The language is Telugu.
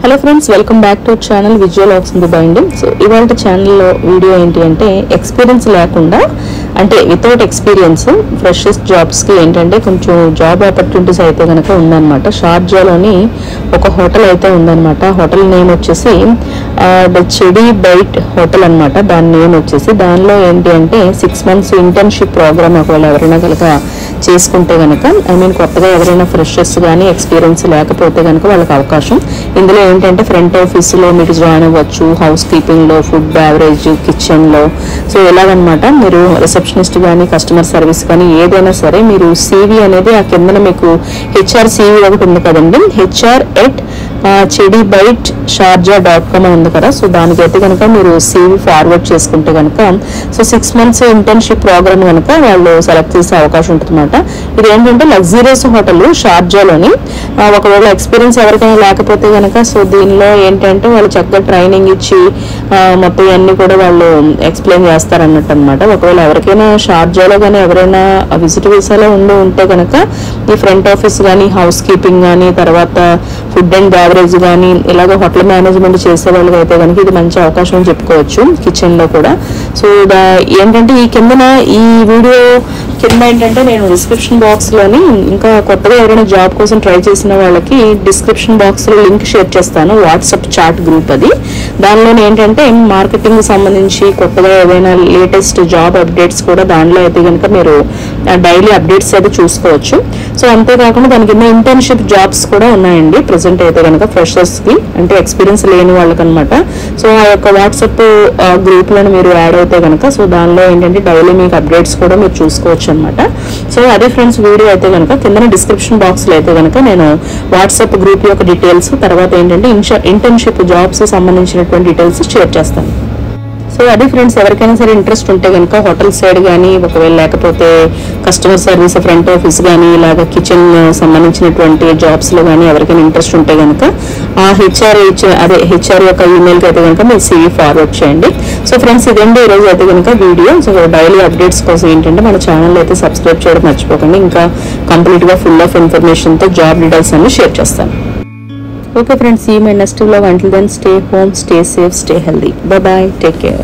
Hello friends, welcome back to channel visual works in Dubai అండి. సో ఇవాళ ఛానల్లో వీడియో ఏంటి అంటే ఎక్స్పీరియన్స్ లేకుండా అంటే వితౌట్ ఎక్స్పీరియన్స్ ఫ్రెషర్స్ జాబ్స్కి ఏంటంటే కొంచెం జాబ్ ఆపర్చునిటీస్ అయితే కనుక ఉందన్నమాట. షార్జాలోని ఒక హోటల్ అయితే ఉందన్నమాట. హోటల్ నేమ్ వచ్చేసి ద చెడీ బైట్ హోటల్ అనమాట. దాని నేమ్ వచ్చేసి దానిలో ఏంటి అంటే 6 months ఇంటర్న్షిప్ ప్రోగ్రామ్ ఒకవేళ ఎవరైనా కనుక చేసుకుంటే కనుక కొత్తగా ఎవరైనా ఫ్రెషర్స్ కానీ ఎక్స్పీరియన్స్ లేకపోతే కనుక వాళ్ళకి అవకాశం. ఇందులో ఏంటంటే ఫ్రంట్ ఆఫీస్లో మీకు జాయిన్ అవ్వచ్చు, హౌస్ కీపింగ్లో, ఫుడ్ బ్యావరేజ్, కిచెన్లో. సో ఎలాగనమాట మీరు రిసెప్షనిస్ట్ కానీ కస్టమర్ సర్వీస్ కానీ ఏదైనా సరే మీరు CV అనేది ఆ కిందన మీకు HR CV ఒకటి ఉంది కదండి, HR@chedibite.sharjah.com ఉంది కదా. సో దానికైతే కనుక మీరు CV ఫార్వర్డ్ చేసుకుంటే కనుక సో 6 months ఇంటర్న్షిప్ ప్రోగ్రామ్ కనుక వాళ్ళు సెలెక్ట్ చేసే అవకాశం ఉంటుంది అనమాట. ఇది ఏంటంటే లగ్జరియస్ హోటల్ షార్జాలోని. ఒకవేళ ఎక్స్పీరియన్స్ ఎవరికైనా లేకపోతే కనుక సో దీనిలో ఏంటంటే వాళ్ళు చక్కగా ట్రైనింగ్ ఇచ్చి మొత్తం ఇవన్నీ కూడా వాళ్ళు ఎక్స్ప్లెయిన్ చేస్తారన్నట్టు అనమాట. ఒకవేళ ఎవరికైనా షార్జాలో కానీ ఎవరైనా విజిట్ వీసాలో ఉంటే కనుక ఈ ఫ్రంట్ ఆఫీస్ కానీ హౌస్ కీపింగ్ కానీ తర్వాత ఫుడ్ అండ్ బ్యావరేజ్ కానీ ఇలాగ హోటల్ మేనేజ్మెంట్ చేసే వాళ్ళకి అయితే కనుక ఇది మంచి అవకాశం అని చెప్పుకోవచ్చు, కిచెన్లో కూడా. సో ఏంటంటే ఈ కిందన ఈ వీడియో కింద ఏంటంటే నేను డిస్క్రిప్షన్ బాక్స్లోని ఇంకా కొత్తగా ఎవరైనా జాబ్ కోసం ట్రై చేసిన వాళ్ళకి డిస్క్రిప్షన్ బాక్స్లో లింక్ షేర్ చేస్తాను, వాట్సాప్ చాట్ గ్రూప్ అది. దానిలోనే ఏంటంటే మార్కెటింగ్ సంబంధించి కొత్తగా ఏదైనా లేటెస్ట్ జాబ్ అప్డేట్స్ కూడా దానిలో అయితే కనుక మీరు డైలీ అప్డేట్స్ అయితే చూసుకోవచ్చు. సో అంతేకాకుండా దాని కింద ఇంటర్న్షిప్ జాబ్స్ కూడా ఉన్నాయండి ప్రజెంట్ అయితే కనుక ఫ్రెషర్స్కి, అంటే ఎక్స్పీరియన్స్ లేని వాళ్ళకి అనమాట. సో ఆ యొక్క వాట్సాప్ గ్రూప్లను మీరు యాడ్ అయితే కనుక సో దానిలో ఏంటంటే డైలీ మీకు అప్డేట్స్ కూడా మీరు చూసుకోవచ్చు అనమాట. సో అదే ఫ్రెండ్స్ వీడియో అయితే కనుక కింద డిస్క్రిప్షన్ బాక్స్లో అయితే కనుక నేను వాట్సాప్ గ్రూప్ యొక్క డీటెయిల్స్ తర్వాత ఏంటంటే ఇంటర్న్షిప్ జాబ్స్ సంబంధించినటువంటి డీటెయిల్స్ షేర్ చేస్తాను. సో అది ఫ్రెండ్స్, ఎవరికైనా సరే ఇంట్రెస్ట్ ఉంటే కనుక హోటల్ సైడ్ కానీ ఒకవేళ లేకపోతే కస్టమర్ సర్వీస్ ఫ్రంట్ ఆఫీస్ కానీ ఇలాగ కిచెన్ సంబంధించినటువంటి జాబ్స్లో కానీ ఎవరికైనా ఇంట్రెస్ట్ ఉంటే కనుక ఆ హెచ్ఆర్ యొక్క ఈమెయిల్కి అయితే కనుక మీరు CV ఫార్వర్డ్ చేయండి. సో ఫ్రెండ్స్ ఇదండి ఈరోజు అయితే కనుక వీడియో. సో డైలీ అప్డేట్స్ కోసం ఏంటంటే మన ఛానల్ అయితే సబ్స్క్రైబ్ చేయడం మర్చిపోకండి. ఇంకా కంప్లీట్గా ఫుల్ ఆఫ్ ఇన్ఫర్మేషన్తో జాబ్ డీటెయిల్స్ అన్ని షేర్ చేస్తాను. Okay friends, see you in my next vlog. Until then, stay home, stay safe, stay healthy. Bye bye, take care.